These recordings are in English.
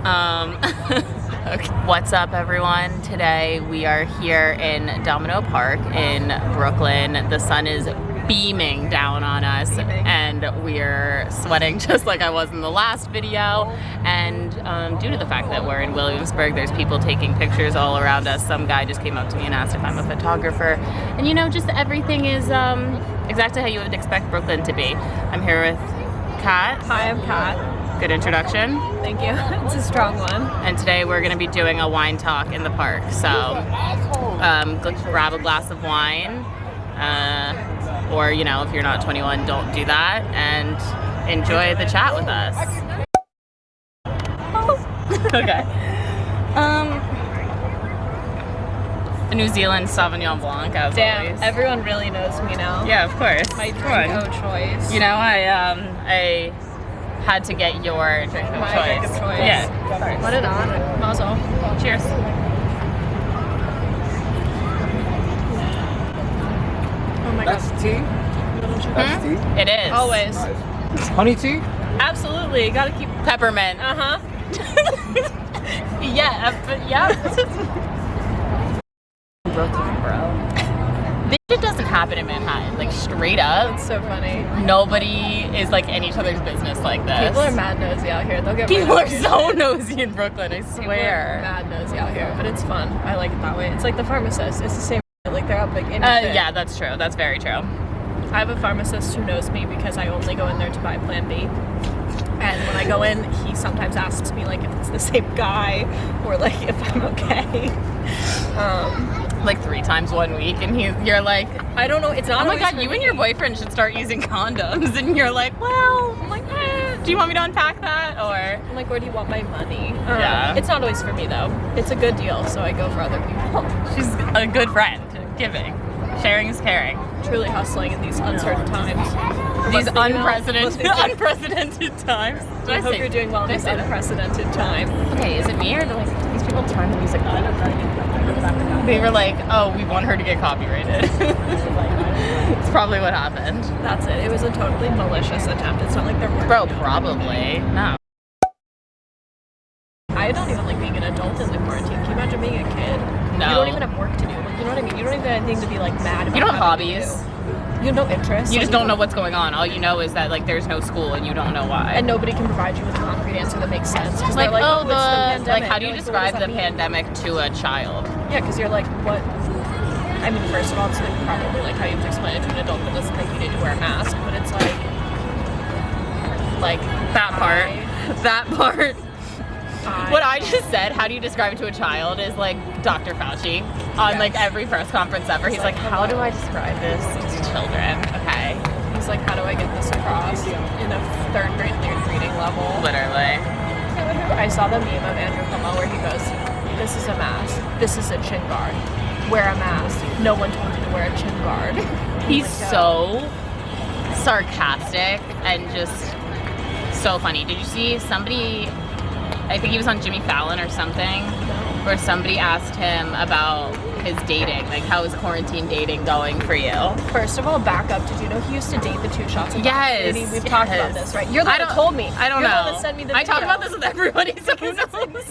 Okay. What's up, everyone? Today we are here in Domino Park in Brooklyn. The sun is beaming down on us and we're sweating just like I was in the last video. And due to the fact that we're in Williamsburg, there's people taking pictures all around us. Some guy just came up to me and asked if I'm a photographer. And you know, just everything is exactly how you would expect Brooklyn to be. I'm here with Kat. Hi, I'm Kat. Good introduction. Thank you. It's a strong one. And today we're going to be doing a wine talk in the park. So grab a glass of wine, or you know, if you're not 21, don't do that, and enjoy the chat with us. Okay. A New Zealand Sauvignon Blanc, as always. Everyone really knows me now. Yeah, of course. My drink of choice. You know, I had to get your drink of My choice. drink of choice. Yeah. What an honor. Mazel. Cheers. Oh my god. That's tea? That's tea? It is. Always. Honey tea? Absolutely. Gotta keep. Peppermint. Uh-huh. Yeah, yeah. Brooklyn, bro. This shit doesn't happen in Manhattan. Like, straight up. It's so funny. Nobody is like in each other's business like this. People are mad nosy out here. They'll get People right are up so to you. nosy in Brooklyn, I People are swear. mad nosy out here, but it's fun. I like it that way. It's like the pharmacist. It's the same. Like they're up like in. Yeah, that's true. That's very true. I have a pharmacist who knows me because I only go in there to buy Plan B. And when I go in, he sometimes asks me like if it's the same guy or like if I'm okay. Like 3 times 1 week, and you're like, I don't know. It's not. oh my always god, for you me. and your boyfriend should start using condoms. And you're like, well, I'm like, do you want me to unpack that, or? I'm like, where do you want my money? Yeah. It's not always for me though. It's a good deal, so I go for other people. She's a good friend, giving. Sharing is caring. Truly hustling in these uncertain times. These But, you know, unprecedented times. Did I hope you're doing well in did I these say that? unprecedented times. Okay, is it me, or do like these people turn the music on? They were like, oh, we want her to get copyrighted. It's probably what happened. That's it. It was a totally malicious attempt. It's not like they're working. Bro, probably. No. I don't even like being an adult in the quarantine. Can you imagine being a kid? No. You don't even have work to do. Like, you know what I mean? You don't even have anything to be like mad about. You don't have having to hobbies. do. You have no interest. You Like, just don't know what's going on. All you know is that like there's no school and you don't know why. And nobody can provide you with a concrete answer that makes sense. 'Cause like, they're oh, it's the pandemic. how do you You're like, describe what the does that mean? pandemic to a child? Yeah, because you're like, what? I mean, first of all, it's like probably like how you have to explain it to an adult that doesn't think you need to wear a mask, but it's like That part. That part. I, What I just said, how do you describe it to a child, is like Dr. Fauci on like every press conference ever. He's like, how do I describe this to children? Okay. He's like, how do I get this across in a third grade reading level? Literally. I saw the meme of Andrew Cuomo where he goes, this is a mask, this is a chin guard. Wear a mask. No one told you to wear a chin guard. He's so sarcastic and just so funny. Did you see somebody, I think he was on Jimmy Fallon or something, where somebody asked him about his dating, like how is quarantine dating going for you? First of all, back up. Did you know he used to date the 2 shots of Yes, Vodka? We've talked about yes. this, right? You're the one that told me. I don't You're know. the one that sent me the I talk video. about this with everybody. So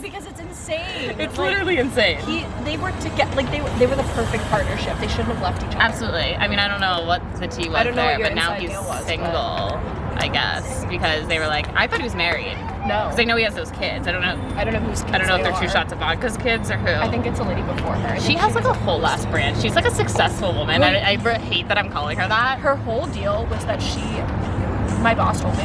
because it's insane. it's Like, literally insane. they were together, like they were the perfect partnership. They shouldn't have left each other. Absolutely. I mean, I don't know what the tea was I don't know there, what your but now inside he's deal was, single, I guess, because they were like, I thought he was married. No. Because I know he has those kids. I don't know. I don't know who's kids I don't know if they they're 2 are. shots of vodka's kids or who. I think it's a lady before her. I she think has like a was- whole ass brand. She's like a successful woman. Like- I hate that I'm calling her that. Her whole deal was that my boss told me,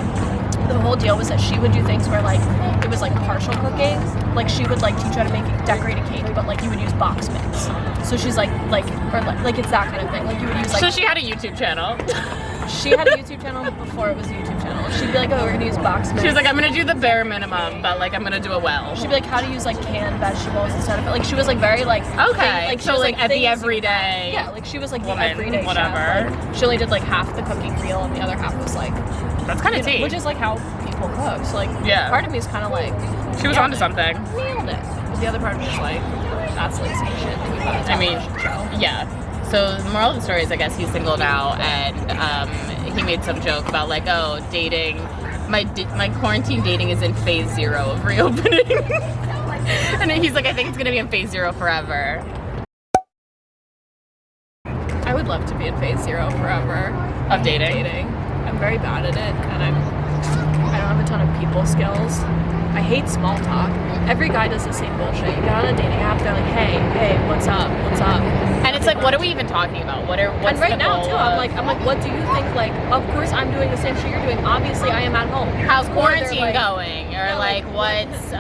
the whole deal was that she would do things where like it was like partial cooking. Like she would like teach you how to decorate a cake, but like you would use box mitts. So she's like it's that kind of thing. Like you would use like So she had a YouTube channel. she had a YouTube channel before it was a YouTube channel. She'd be like, oh, we're gonna use box mitts. She was like, I'm gonna do the bare minimum, but like I'm gonna do it well. She'd be like, how to use like canned vegetables instead of like she was like very like Okay. like she So was, like at the things- everyday. yeah, like she was like woman, the everyday whatever. chef. Like, she only did like half the cooking reel and the other half was like That's kind of tea. which is like how people cook. So like Yeah. part of me is kind of like She was nailed onto it. something. Nailed it. But the other part of me is like that's lazy shit that you gotta I mean, show. yeah. So the moral of the story is, I guess he's single now, and he made some joke about like, oh, dating my quarantine dating is in phase 0 of reopening. And he's like, I think it's gonna be in phase 0 forever. I would love to be in phase 0 forever. Of dating? I'm very bad at it, and I don't have a ton of people skills. I hate small talk. Every guy does the same bullshit. You get on a dating app, they're like, hey, what's up? And it's like, what are we even talking about? What's and right the now goal too, of- I'm like, what do you think? Like, of course I'm doing the same shit you're doing. Obviously, I am at home. how's Or they're quarantine like, going? Or yeah, like, like, what's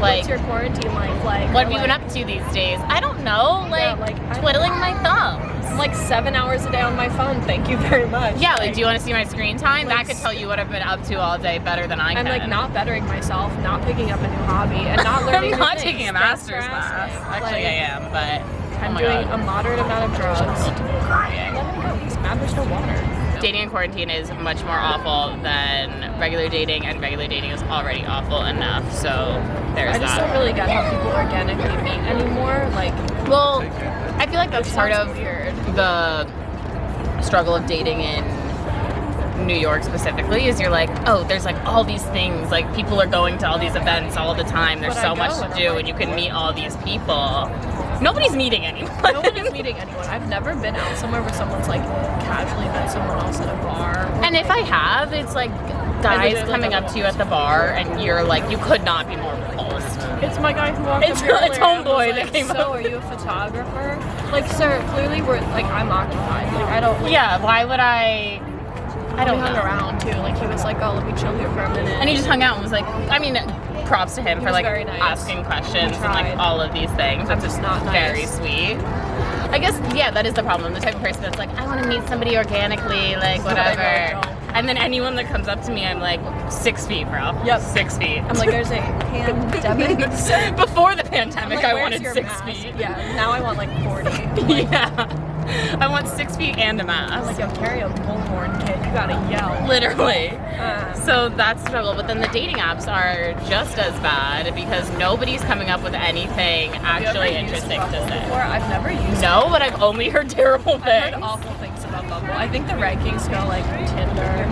what's your quarantine life like? what Or, have you been up to these days? I don't know, Yeah, like, like, I- twiddling my thumbs. I'm like 7 hours a day on my phone. Thank you very much. Yeah, like, do you want to see my screen time? like, That could tell you what I've been up to all day better than I can. I'm like not bettering myself, not picking up a new hobby, and not learning. I'm not new taking a things. Just master's class. resting. Actually, Like, I am, but I'm oh my doing God. a moderate amount of drugs. Crying. Let me go. He's mad. There's no water. Dating in quarantine is much more awful than regular dating, and regular dating is already awful enough. So there's I just that. don't really get how people organically meet anymore. Like, Well, I feel like that's which part sounds of weird. the struggle of dating in New York specifically is you're like, oh, there's like all these things, like people are going to all these events all the time. There's But so I much go to and I'm do, like, and you can meet all these people. Nobody's meeting anyone. Nobody's meeting anyone. I've never been out somewhere where someone's like casually met someone else at a bar. Or, And if I have, it's like guys literally coming don't up to you at the bar, and you're like, you could not be more repulsed. it's my guy who walked It's- up here it's earlier and was homeboy like, that came so up. are you a photographer? Like, sir, clearly we're like I'm occupied. Like I don't. Like, Yeah, why would I? I don't we hung know. around too. Like he was like, oh, let me chill here for a minute. And he just hung out and was like, I mean, props to him He for was like very nice. asking questions He and like tried. all of these things. I'm It's just not nice. very sweet. I guess, yeah, that is the problem. I'm the type of person that's like, I want to meet somebody organically, like But I whatever. really don't. And then anyone that comes up to me, I'm like, 6 feet, bro. Yep. 6 feet. I'm like, there's a pandemic. Before the I'm pandemic, like, I where's wanted your 6 mask? feet. Yeah, now I want like 40. Yeah. I want 6 feet and a I'm mask. like, yo, carry a bullhorn, kid. You gotta yell. Literally. Um, So that's the struggle. But then the dating apps are just as bad because nobody's coming up with anything have you ever actually used interesting to Bumble say. before? I've never used it. No, but I've only heard terrible I've heard things. awful things about Bumble. I think the rankings go like Tinder,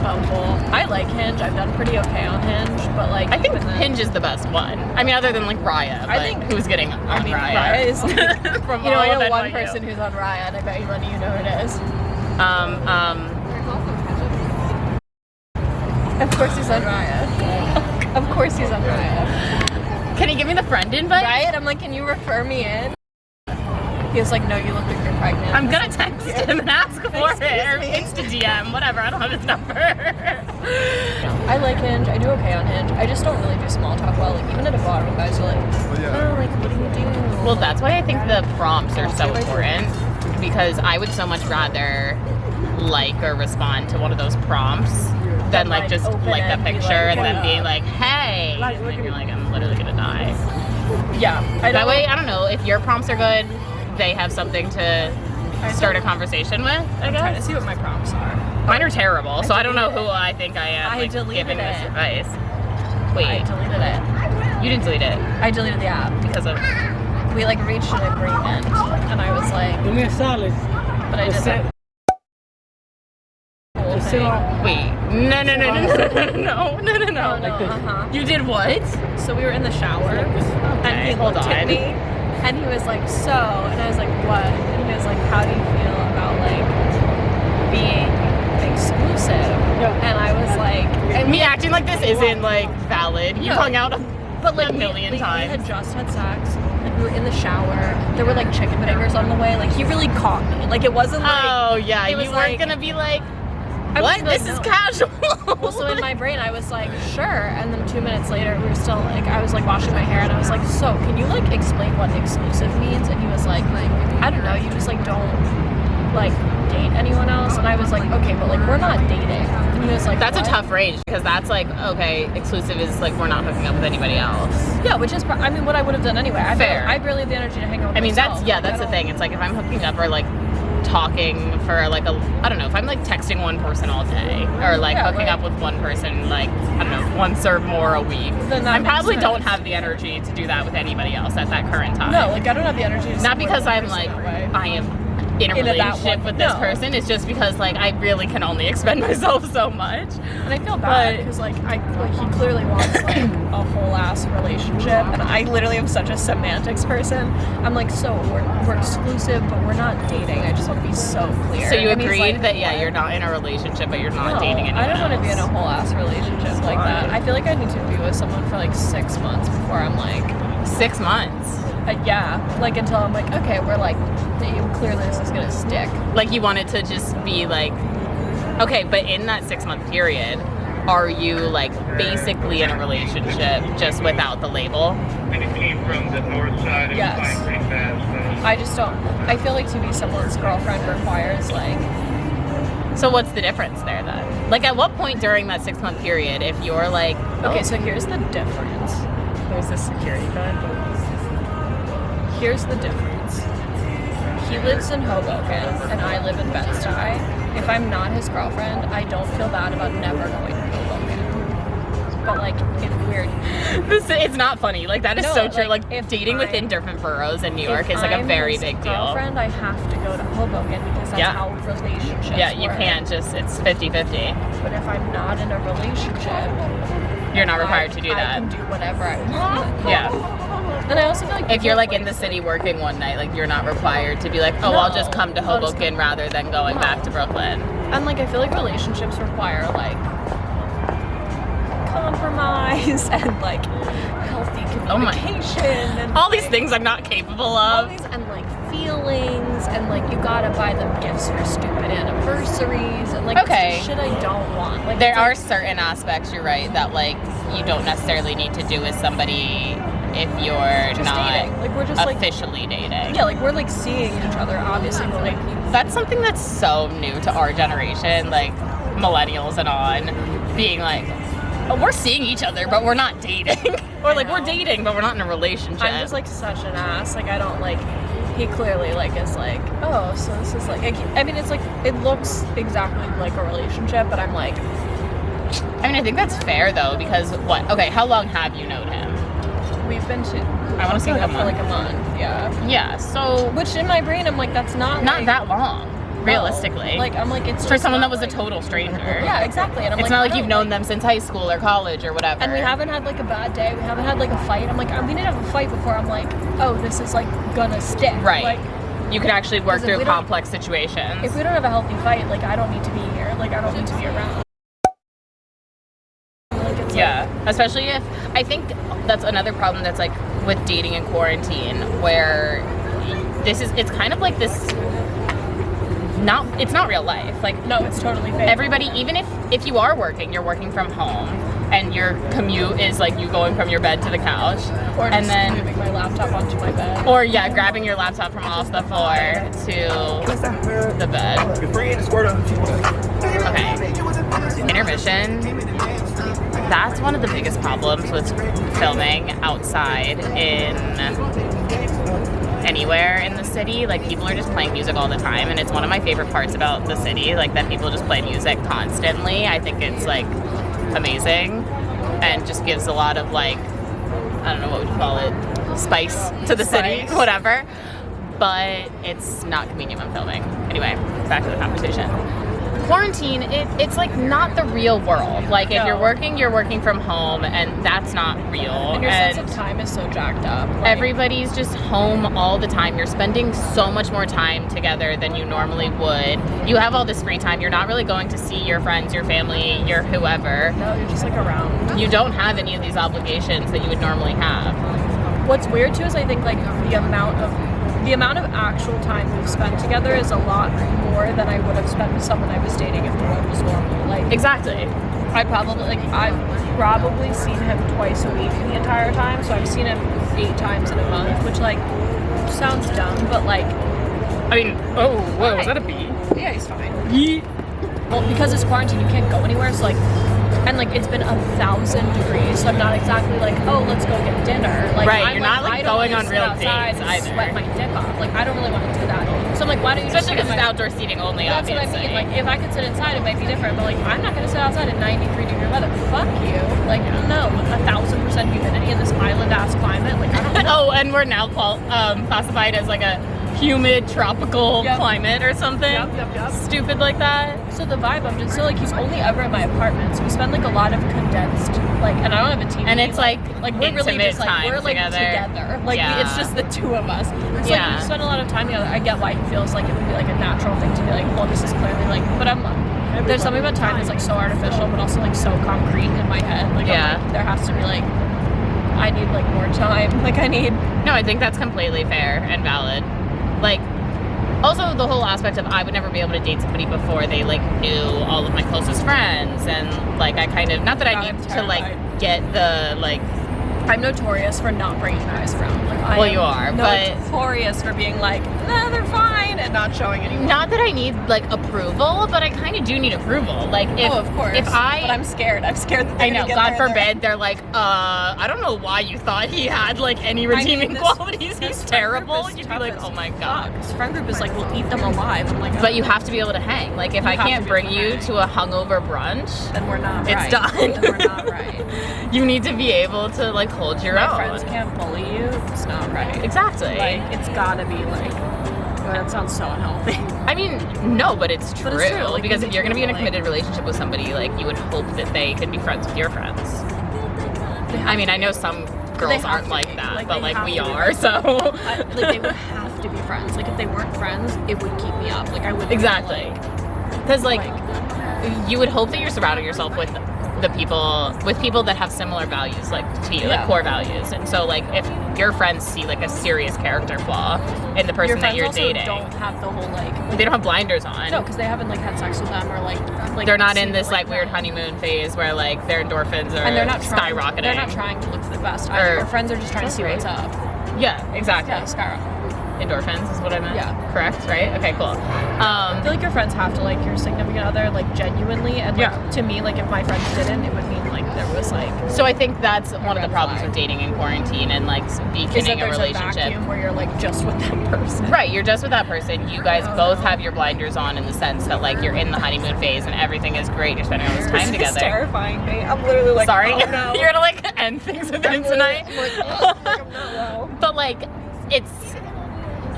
Bumble. I like Hinge. I've done pretty okay on Hinge, but like I think even then- Hinge is the best one. I mean, other than like Raya. I But think- who's getting on I mean, Raya? Raya is like, From you know, all I of know one NYU. person who's on Raya, and I bet you money you know who it is. Of course he's on Raya. Of course he's on Raya. Can you give me the friend invite? Right? I'm like, can you refer me in? He was like, no, you look like you're pregnant. I'm gonna text him and ask for it, or Excuse me. Insta DM, whatever. I don't have his number. I like Hinge. I do okay on Hinge. I just don't really do small talk well. Like even at a bar, when guys are like, oh, like what do you do? Well, that's why I think the prompts are so important, because I would so much rather like or respond to one of those prompts than like like, just open like it the and be picture like, and then what being up? like, hey, Like, and then you're like, I'm literally gonna die. Yeah. I That don't way, I don't know, if your prompts are good, they have something to start a conversation with, I I'm trying to guess. see what my prompts are. Mine are terrible, so I don't know who deleted it. I think I am I like, deleted giving this it. advice. I Wait, deleted it. you didn't delete it I deleted the app. because of... We like reached an agreement, and I was like, Give me a salad. but I did that whole Sit thing. on. Wait, no. Oh, no, uh-huh. You did what? So we were in the shower, and he hold looked at on. me, and he was like, so, and I was like, what? And he was like, how do you feel about like being exclusive? And I was like, and Me acting like this isn't like valid. You No. hung out but like a million we times. had just had sex. Like we were in the shower. There were like chicken fingers on the way. Like he really caught me. Like it wasn't like. Oh yeah, it you was weren't like- gonna be like, I was what? like, This is no. casual. Well, so in my brain, I was like, sure. And then 2 minutes later, we were still like, I was like washing my hair, and I was like, so can you like explain what exclusive means? And he was like, I don't know. You just like don't like date anyone else. And I was like, okay, but like we're not dating. And he was like, That's what? a tough range because that's like, okay, exclusive is like we're not hooking up with anybody else. Yeah, which is I mean what I would have done anyway. Fair. I barely have the energy to hang out with I mean, myself. that's yeah, Like, that's I the don't- thing. It's like if I'm hooking up or like talking for like a, I don't know, if I'm like texting one person all day or like Yeah, hooking right. up with one person like, I don't know, once or more a week, Then that I makes probably sense. don't have the energy to do that with anybody else at that current time. No, like I don't have the energy to Not support because one I'm person like, that way. I am in a In that relationship one- with this no. person. It's just because like I really can only expend myself so much. And I feel bad But- because like he clearly wants like a whole ass relationship, and I literally am such a semantics person. I'm like, so we're exclusive, but we're not dating. I just want to be so clear. So you And he's agreed like, that what? you're not in a relationship, but you're not No, dating anyone I don't want to be in a else. whole ass relationship like that. I feel like I need to be with someone for like 6 months before I'm like, 6 months. yeah, like until I'm like, okay, we're like, clearly this is gonna stick. Like you want it to just be like, okay, but in that 6-month period, are you like basically in a relationship just without the label? And it came from the north side. It Yes. was flying pretty fast. I just don't. I feel like to be someone's girlfriend requires like. So what's the difference there then? Like at what point during that 6-month period, if you're like, Okay, so here's the difference. there's a security guard. Here's the difference. He lives in Hoboken and I live in Bed-Stuy. If I'm not his girlfriend, I don't feel bad about never going to Hoboken. But like, if we're It's not funny. Like that is No, so true. like, Like if dating within I'm- different boroughs in New York if is like a I'm very his big deal. girlfriend, I have to go to Hoboken because that's Yeah. how relationships Yeah, you work. can't just, it's 50-50. But if I'm not in a relationship, You're not required to do I that. can do whatever I want. Yeah. And I also feel like If you're people like in the waste city working one night, like you're not required to be like, oh, I'll just No, come to I'll just Hoboken rather than going back to Brooklyn. And like I feel like relationships require like compromise and like healthy Oh my- communication and All these like, things I'm not capable all of. these and like feelings and like you gotta buy them gifts for stupid anniversaries and like Okay. it's shit I don't want. Like There it's, are like, certain aspects, you're right, that like you don't necessarily need to do with somebody if you're just not dating. Like we're just like officially dating. yeah, like we're like seeing each other obviously, but like That's something that's so new to our generation, like millennials and on, being like, oh, we're seeing each other, but we're not dating. Or like, know. we're dating, but we're not in a relationship. I'm just like such an ass. Like I don't like. He clearly like is like, oh, so this is like. I mean, it's like it looks exactly like a relationship, but I'm like, I mean, I think that's fair though, because what? Okay, how long have you known him? we've been to. I wanna say like a for like month. a month. Yeah. Yeah, so Which in my brain, I'm like, that's not not like, that long, no. realistically. Like I'm like, it's for just someone that not, was like- a total stranger. Yeah, exactly. And I'm It's like, not I like don't, you've known them since high school or college or whatever. And we haven't had like a bad day. We haven't had like a fight. I'm like, we need to have a fight before I'm like, oh, this is like gonna stick. Right. Like, You can actually work 'Cause if through we don't- complex situations. if we don't have a healthy fight, like I don't need to be here. Like I don't need to be around. Like it's Yeah, especially if I think that's another problem that's like with dating in quarantine, where it's kind of like this. It's not real life. Like Like, no, it's totally fake. everybody, even if you are working, you're working from home, and your commute is like you going from your bed to the couch, or and just then moving my laptop onto my bed. or yeah, grabbing your laptop from off the floor to the bed. Okay, intermission. That's one of the biggest problems with filming outside in anywhere in the city. Like people are just playing music all the time, and it's one of my favorite parts about the city, like that people just play music constantly. I think it's like amazing and just gives a lot of like, I don't know, what would you call it, spice to the city, Spice. whatever. But it's not convenient when filming. Anyway, back to the conversation. Quarantine, it's like not the real world. Like if No. you're working from home, and that's not real. And your sense of time is so jacked up. Like, Everybody's just home all the time. You're spending so much more time together than you normally would. You have all this free time. You're not really going to see your friends, your family, your whoever. no, you're just like around. You don't have any of these obligations that you would normally have. What's weird too is I think like the amount of actual time we've spent together is a lot more than I would have spent with someone I was dating if the world was normal. Like Exactly. I've probably seen him twice a week the entire time, so I've seen him 8 times in a month, which like sounds dumb, but like I mean, oh, whoa, was that a bee? yeah, he's fine. Well, because it's quarantine, you can't go anywhere, so like and like it's been 1,000 degrees, so I'm not exactly like, oh, let's go get dinner. Like Right, I'm you're not, like, I don't going wanna on sit real outside dates and either. Sweat my dick off. Like I don't really want to do that. So I'm like, why don't you Especially just because sit it's in my- outdoor seating only, That's what obviously. I mean. Like if I could sit inside, it might be different. But like I'm not gonna sit outside in 93-degree weather. Fuck you. Like no, 1,000% humidity in this island ass climate. Like I don't. Oh, and we're now classified as like a humid tropical Yep. climate or something. Yep. Stupid like that. So the vibe, I'm just so like he's only ever in my apartment, so we spend like a lot of condensed, like, and I don't have a TV. And it's like we're really intimate just like time we're like together. Like Yeah. it's just the two of us. So Yeah. like we spend a lot of time together. I get why he feels like it would be like a natural thing to be like, well, this is clearly like, but I'm there's something about time that's like so artificial, but also like so concrete in my head. Like, Yeah. I'm like, there has to be like, I need like more time. Like I need. No, I think that's completely fair and valid. Like, also the whole aspect of I would never be able to date somebody before they like knew all of my closest friends, and like I kind of, not that I God, I'm need to like terrified. get the like. I'm notorious for not bringing guys around. Like, I Well, am you are, but- notorious for being like, nah, they're fine, and not showing anyone. Not that I need like approval, but I kind of do need approval. Like if Oh, of course. if I But I'm scared. I'm scared that I they're know, gonna get God there, forbid, they're like, I don't know why you thought he had like any redeeming this- qualities. this He's friend terrible. group is You'd be tough like, as oh my fuck. God. This friend group is like, we'll eat them alive. I'm like, But you have to be able to hang. Like if I have can't to be bring able to you hang. to a hungover brunch, then we're not it's right. done. Then we're not right. you need to be able to like hold your My own. friends can't bully you. It's not right. Exactly. Like, it's gotta be like, that sounds so unhealthy. I mean, no, but it's true. But it's true, like, because you if need you're to gonna be in a like- committed relationship with somebody, like you would hope that they can be friends with your friends. I mean, I know some girls have aren't to like be. that, Like, but they like have we to be are, so. Like they would have to be friends. Like if they weren't friends, it would keep me up. Like I would Exactly. Because like you would hope that you're surrounding yourself with people that have similar values like to you, like Yeah. core values. And so like if your friends see like a serious character flaw in the person your that friends you're also dating, don't have the whole like they don't have blinders on. no, because they haven't like had sex with them or like They're not in seen this it like weird that. honeymoon phase where like their endorphins are and they're not skyrocketing. They're not trying to look for the best. Or- Either. Your friends are just trying to see Right. what's up. Yeah, exactly. Yeah, skyrocket. Endorphins is what I meant. Yeah. Correct, right? Okay, cool. I feel like your friends have to like your significant other like genuinely, and like Yeah. to me, like if my friends didn't, it would mean like there was like So I think that's one of the red problems flag. with dating in quarantine and like is that beginning a there's relationship. a vacuum where you're like just with that person. Right, you're just with that person. You guys Oh, both no. have your blinders on in the sense that like you're in the honeymoon phase and everything is great. You're spending all this time This is together. terrifying me. I'm literally like, Sorry, oh, no. you're gonna like end things with him tonight. I'm like, oh, like, I'm not well. But like,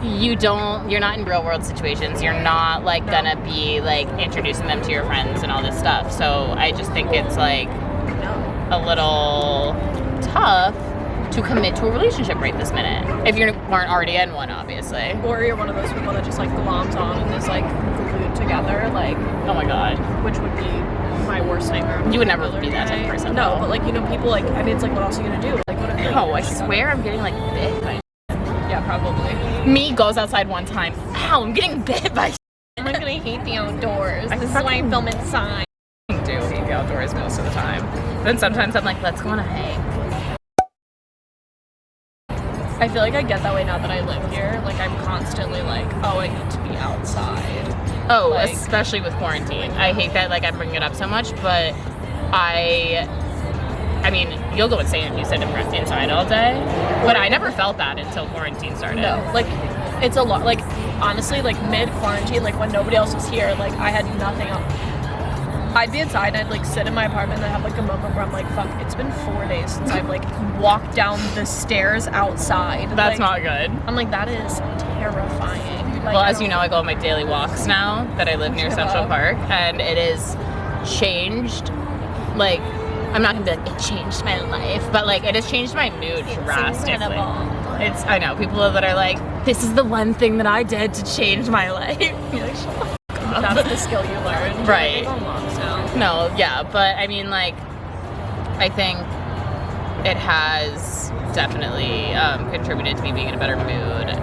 you're not in real world situations. You're not like gonna be like introducing them to your friends and all this stuff. So I just think it's like No. a little tough to commit to a relationship right this minute if you weren't already in one, obviously. Or you're one of those people that just like gloms on and is like glued together, like Oh my God. which would be my worst nightmare. You would never be that type of person, No, though. but like you know, people like I mean, it's like what else are you gonna do? Like what if like, Oh, I you're swear I'm getting like bit by. Yeah, probably. Me goes outside one time. Ow, I'm getting bit by. I'm gonna hate the outdoors. I This is why I fucking- film inside. Do hate the outdoors most of the time. Then sometimes I'm like, let's go on a hike. I feel like I get that way now that I live here. Like I'm constantly like, oh, I need to be outside. Oh, Like- especially with quarantine. I hate that like I'm bringing it up so much, but I mean, you'll go insane if you sit inside all day. But I never felt that until quarantine started. No, like it's a lot. Like honestly, like mid quarantine, like when nobody else was here, like I had nothing else. I'd be inside and I'd like sit in my apartment and I'd have like a moment where I'm like, fuck, it's been 4 days since I've like walked down the stairs outside. That's Like, not good. I'm like, that is terrifying. Like, Well, I as you know, I go on my daily walks now that I live near Shut Central up. Park, and it is changed. Like, I'm not gonna be like, it changed my life, but like, it has changed my mood drastically. incredible. It's, I know, people that are like, this is the one thing that I did to change my life. You're like, shut the fuck up. That's the skill you learned. Right. Like, moms now. No, yeah, but I mean, like, I think it has definitely contributed to me being in a better mood,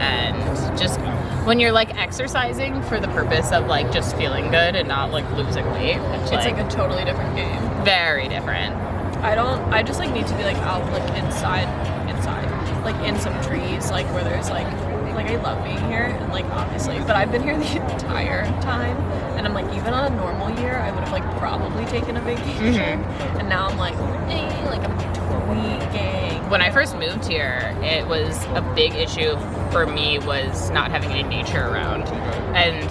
and just when you're like exercising for the purpose of like just feeling good and not like losing weight, which It's like a totally different game. very different. I just like need to be like out like inside, like in some trees, like where there's like I love being here and like obviously, but I've been here the entire time, and I'm like even on a normal year I would have like probably taken a vacation, and now I'm like I'm tweaking. When I first moved here, it was a big issue for me was not having any nature around, and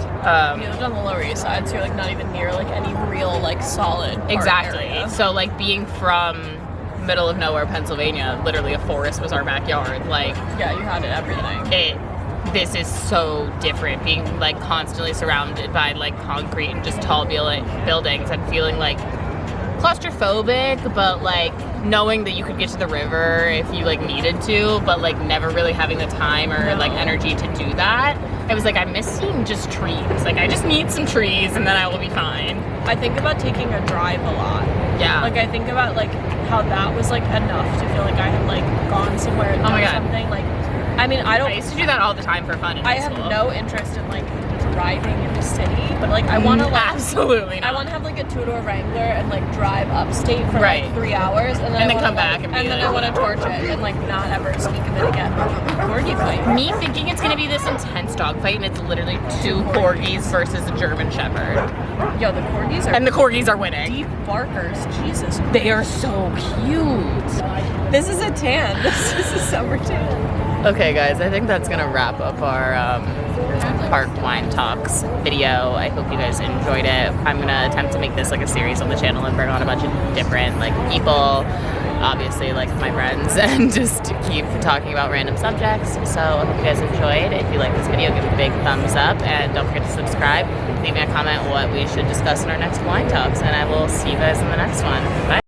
You lived on the Lower East Side, so you're like not even near like any real like solid park exactly. area. So like being from middle of nowhere, Pennsylvania, literally a forest was our backyard. Like Yeah, you had it everything. it this is so different, being like constantly surrounded by like concrete and just tall buildings and feeling like claustrophobic, but like knowing that you could get to the river if you like needed to, but like never really having the time or like energy to do that. I was like, I miss seeing just trees. Like I just need some trees and then I will be fine. I think about taking a drive a lot. Yeah. Like I think about like how that was like enough to feel like I had like gone somewhere and Oh my done God. something. Like, I mean, I used to do that all the time for fun in I high have school. no interest in like driving in the city, but like I want to like Absolutely not. I want to have like a two-door Wrangler and like drive upstate for Right. like 3 hours and then, And then I wanna, come back like, and be then like- I want to torch it and like not ever speak of it again. Corgi fight. Me thinking it's gonna be this intense dogfight and it's literally 2 corgis versus a German Shepherd. Yo, the corgis are And the corgis are winning. deep barkers. Jesus. They are so cute. This is a tan. This is a summer tan. Okay, guys, I think that's gonna wrap up our Park Wine Talks video. I hope you guys enjoyed it. I'm gonna attempt to make this like a series on the channel and bring on a bunch of different like people, obviously like my friends, and just to keep talking about random subjects. So I hope you guys enjoyed. If you like this video, give it a big thumbs up and don't forget to subscribe. Leave me a comment what we should discuss in our next Wine Talks, and I will see you guys in the next one. Bye.